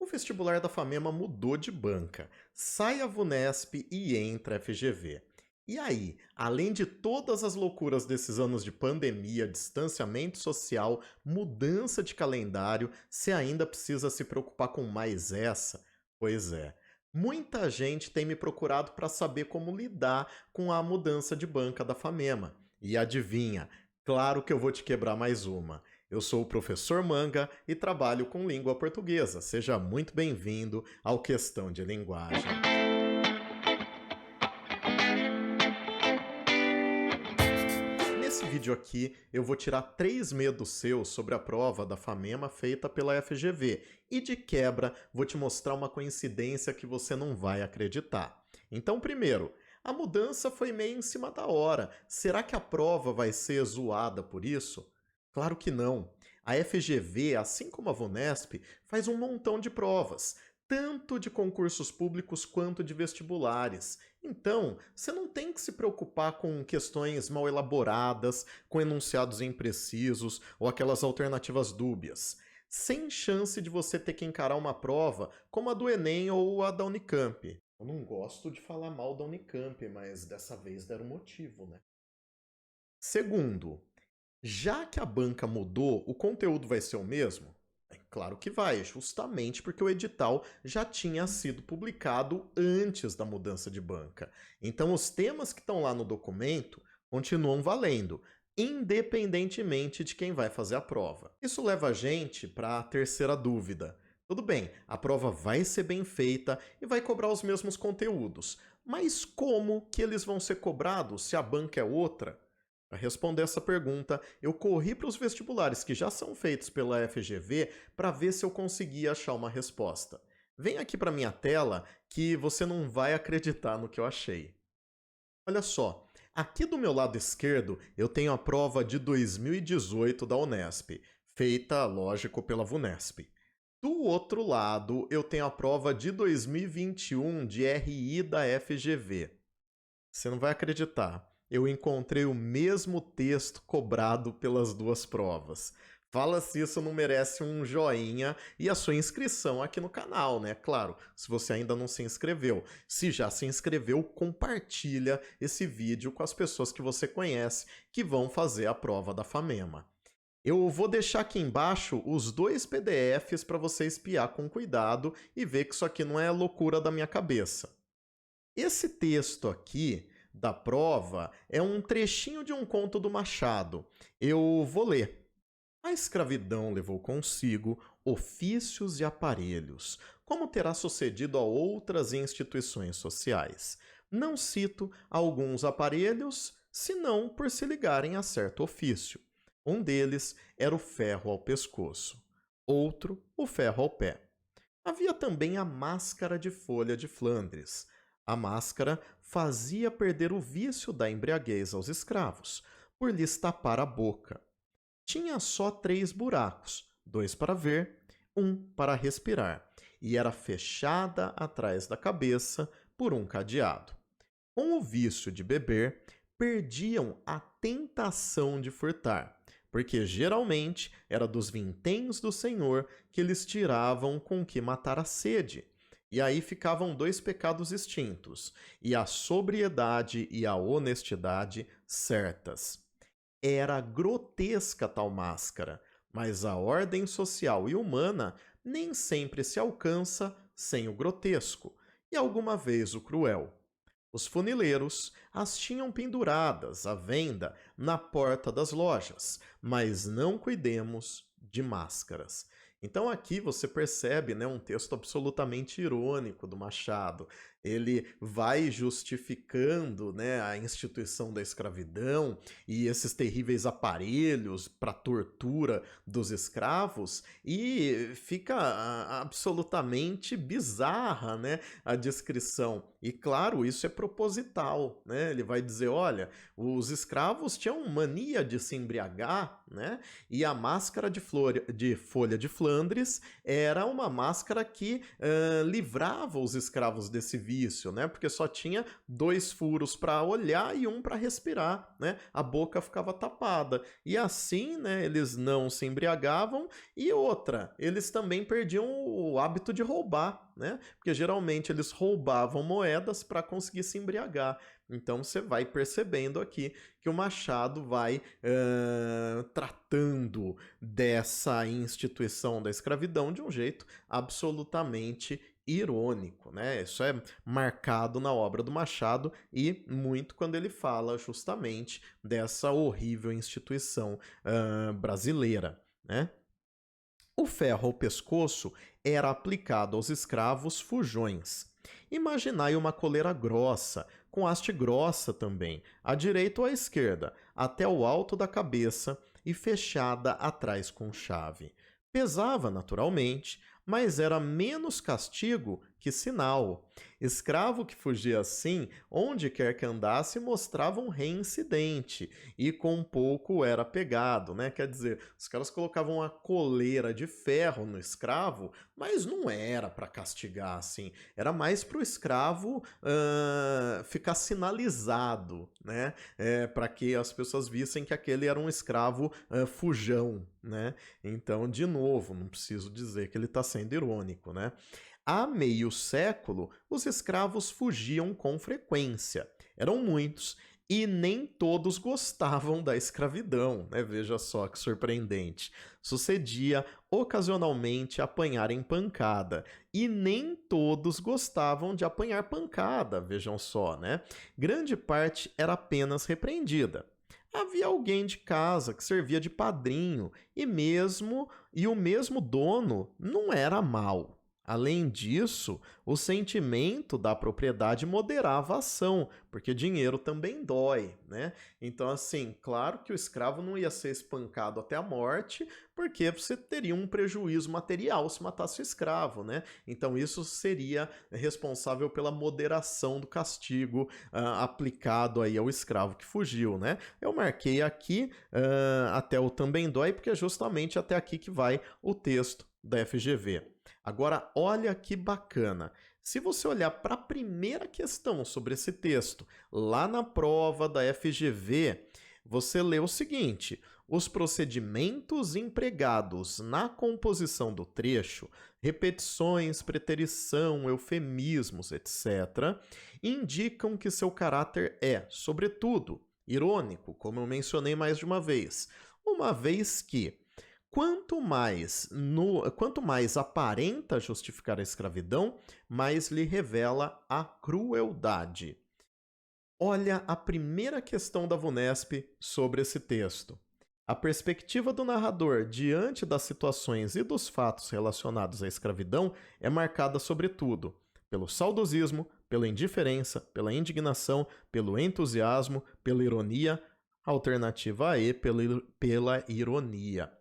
O vestibular da FAMEMA mudou de banca. Sai a VUNESP e entra a FGV. E aí, além de todas as loucuras desses anos de pandemia, distanciamento social, mudança de calendário, você ainda precisa se preocupar com mais essa? Pois é. Muita gente tem me procurado para saber como lidar com a mudança de banca da FAMEMA. E adivinha? Claro que eu vou te quebrar mais uma. Eu sou o professor Manga e trabalho com língua portuguesa. Seja muito bem-vindo ao Questão de Linguagem. Nesse vídeo aqui, eu vou tirar 3 medos seus sobre a prova da FAMEMA feita pela FGV e, de quebra, vou te mostrar uma coincidência que você não vai acreditar. Então, primeiro, a mudança foi meio em cima da hora. Será que a prova vai ser zoada por isso? Claro que não. A FGV, assim como a VUNESP, faz um montão de provas, tanto de concursos públicos quanto de vestibulares. Então, você não tem que se preocupar com questões mal elaboradas, com enunciados imprecisos ou aquelas alternativas dúbias. Sem chance de você ter que encarar uma prova como a do Enem ou a da Unicamp. Eu não gosto de falar mal da Unicamp, mas dessa vez deram motivo, né? Segundo, já que a banca mudou, o conteúdo vai ser o mesmo? É claro que vai, justamente porque o edital já tinha sido publicado antes da mudança de banca. Então, os temas que estão lá no documento continuam valendo, independentemente de quem vai fazer a prova. Isso leva a gente para a terceira dúvida. Tudo bem, a prova vai ser bem feita e vai cobrar os mesmos conteúdos, mas como que eles vão ser cobrados se a banca é outra? Para responder essa pergunta, eu corri para os vestibulares que já são feitos pela FGV para ver se eu conseguia achar uma resposta. Vem aqui para minha tela que você não vai acreditar no que eu achei. Olha só, aqui do meu lado esquerdo eu tenho a prova de 2018 da Unesp, feita, lógico, pela VUNESP. Do outro lado eu tenho a prova de 2021 de RI da FGV. Você não vai acreditar. Eu encontrei o mesmo texto cobrado pelas duas provas. Fala se isso não merece um joinha e a sua inscrição aqui no canal, né? Claro, se você ainda não se inscreveu. Se já se inscreveu, compartilha esse vídeo com as pessoas que você conhece que vão fazer a prova da FAMEMA. Eu vou deixar aqui embaixo os 2 PDFs para você espiar com cuidado e ver que isso aqui não é loucura da minha cabeça. Esse texto aqui da prova é um trechinho de um conto do Machado. Eu vou ler. A escravidão levou consigo ofícios e aparelhos, como terá sucedido a outras instituições sociais. Não cito alguns aparelhos, senão por se ligarem a certo ofício. Um deles era o ferro ao pescoço, outro, o ferro ao pé. Havia também a máscara de folha de Flandres. A máscara fazia perder o vício da embriaguez aos escravos, por lhes tapar a boca. Tinha só 3 buracos, 2 para ver, um para respirar, e era fechada atrás da cabeça por um cadeado. Com o vício de beber, perdiam a tentação de furtar, porque geralmente era dos vinténs do Senhor que eles tiravam com que matar a sede. E aí ficavam 2 pecados extintos, e a sobriedade e a honestidade certas. Era grotesca tal máscara, mas a ordem social e humana nem sempre se alcança sem o grotesco, e alguma vez o cruel. Os funileiros as tinham penduradas à venda na porta das lojas, mas não cuidemos de máscaras. Então aqui você percebe, né, um texto absolutamente irônico do Machado. Ele vai justificando, né, a instituição da escravidão e esses terríveis aparelhos para tortura dos escravos e fica absolutamente bizarra, né, a descrição. E claro, isso é proposital, né? Ele vai dizer, olha, os escravos tinham mania de se embriagar, né? E a máscara de folha de Flandres era uma máscara que livrava os escravos desse vício difícil, né? Porque só tinha 2 furos para olhar e um para respirar, né? A boca ficava tapada. E assim, né, eles não se embriagavam e outra, eles também perdiam o hábito de roubar, né? Porque geralmente eles roubavam moedas para conseguir se embriagar. Então você vai percebendo aqui que o Machado vai tratando dessa instituição da escravidão de um jeito absolutamente irônico, né? Isso é marcado na obra do Machado e muito quando ele fala justamente dessa horrível instituição brasileira, né? O ferro ao pescoço era aplicado aos escravos fujões. Imaginai uma coleira grossa, com haste grossa também, à direita ou à esquerda, até o alto da cabeça e fechada atrás com chave. Pesava, naturalmente, mas era menos castigo que sinal. Escravo que fugia assim, onde quer que andasse, mostrava um reincidente, e com pouco era pegado, né? Quer dizer, os caras colocavam uma coleira de ferro no escravo, mas não era para castigar assim, era mais para o escravo ficar sinalizado, né? Para que as pessoas vissem que aquele era um escravo fujão, né? Então, de novo, não preciso dizer que ele está sendo irônico, né? Há meio século, os escravos fugiam com frequência. Eram muitos e nem todos gostavam da escravidão, né? Veja só que surpreendente. Sucedia ocasionalmente apanharem pancada e nem todos gostavam de apanhar pancada, vejam só, né? Grande parte era apenas repreendida. Havia alguém de casa que servia de padrinho e o mesmo dono não era mau. Além disso, o sentimento da propriedade moderava a ação, porque dinheiro também dói, né? Então, assim, claro que o escravo não ia ser espancado até a morte, porque você teria um prejuízo material se matasse o escravo, né? Então, isso seria responsável pela moderação do castigo aplicado aí ao escravo que fugiu, né? Eu marquei aqui até o também dói, porque é justamente até aqui que vai o texto da FGV. Agora, olha que bacana. Se você olhar para a primeira questão sobre esse texto, lá na prova da FGV, você lê o seguinte: os procedimentos empregados na composição do trecho, repetições, preterição, eufemismos, etc., indicam que seu caráter é, sobretudo, irônico, como eu mencionei mais de uma vez que quanto mais aparenta justificar a escravidão, mais lhe revela a crueldade. Olha a primeira questão da VUNESP sobre esse texto. A perspectiva do narrador diante das situações e dos fatos relacionados à escravidão é marcada, sobretudo, pelo saudosismo, pela indiferença, pela indignação, pelo entusiasmo, pela ironia, alternativa A e pela ironia.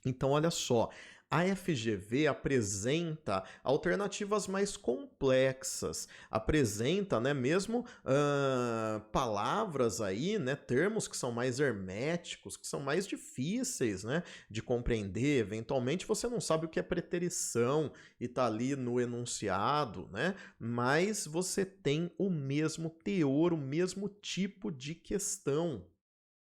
Então, olha só, a FGV apresenta alternativas mais complexas, apresenta, né, mesmo palavras aí, né, termos que são mais herméticos, que são mais difíceis, né, de compreender. Eventualmente você não sabe o que é preterição e tá ali no enunciado, né, mas você tem o mesmo teor, o mesmo tipo de questão.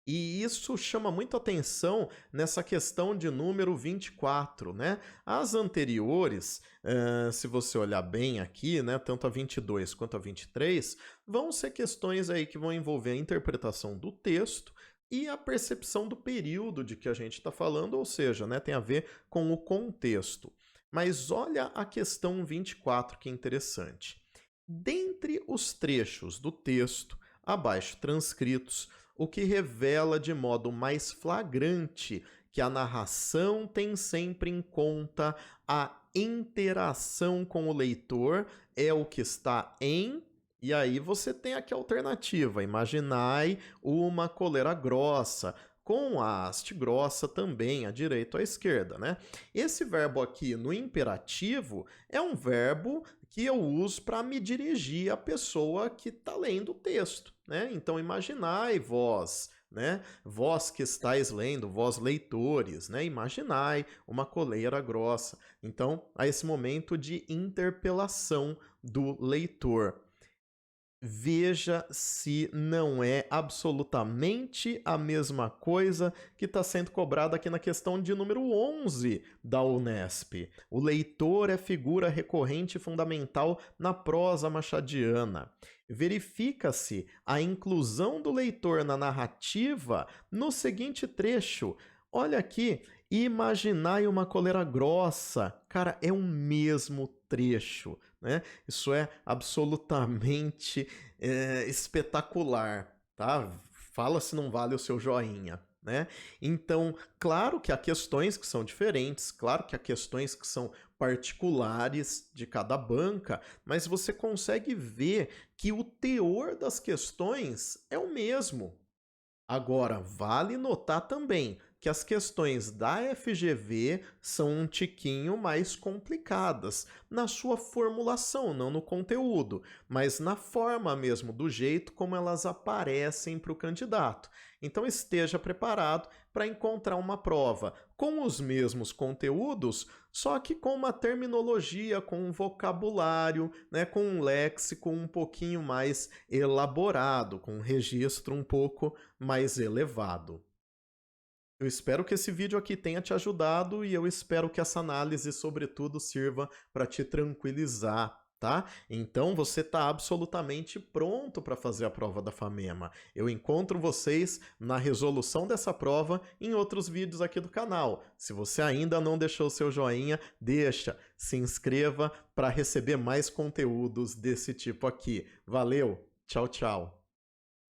E isso chama muito atenção nessa questão de número 24, né? As anteriores, se você olhar bem aqui, né, tanto a 22 quanto a 23, vão ser questões aí que vão envolver a interpretação do texto e a percepção do período de que a gente está falando, ou seja, né, tem a ver com o contexto. Mas olha a questão 24, que é interessante. Dentre os trechos do texto, abaixo transcritos, o que revela de modo mais flagrante que a narração tem sempre em conta a interação com o leitor é o que está em... E aí você tem aqui a alternativa. Imaginai uma coleira grossa, com a haste grossa também, à direita ou à esquerda, né? Esse verbo aqui no imperativo é um verbo que eu uso para me dirigir à pessoa que está lendo o texto, né? Então, imaginai vós, né? Vós que estáis lendo, vós leitores, né? Imaginai uma coleira grossa. Então, há esse momento de interpelação do leitor. Veja se não é absolutamente a mesma coisa que está sendo cobrada aqui na questão de número 11 da Unesp. O leitor é figura recorrente e fundamental na prosa machadiana. Verifica-se a inclusão do leitor na narrativa no seguinte trecho. Olha aqui, imaginai uma coleira grossa. Cara, é o mesmo trecho, né? Isso é absolutamente espetacular, tá? Fala se não vale o seu joinha, né? Então, claro que há questões que são diferentes, claro que há questões que são particulares de cada banca, mas você consegue ver que o teor das questões é o mesmo. Agora, vale notar também que as questões da FGV são um tiquinho mais complicadas na sua formulação, não no conteúdo, mas na forma mesmo, do jeito como elas aparecem para o candidato. Então esteja preparado para encontrar uma prova com os mesmos conteúdos, só que com uma terminologia, com um vocabulário, né, com um léxico um pouquinho mais elaborado, com um registro um pouco mais elevado. Eu espero que esse vídeo aqui tenha te ajudado e eu espero que essa análise, sobretudo, sirva para te tranquilizar, tá? Então você está absolutamente pronto para fazer a prova da FAMEMA. Eu encontro vocês na resolução dessa prova em outros vídeos aqui do canal. Se você ainda não deixou o seu joinha, deixa, se inscreva para receber mais conteúdos desse tipo aqui. Valeu, tchau, tchau!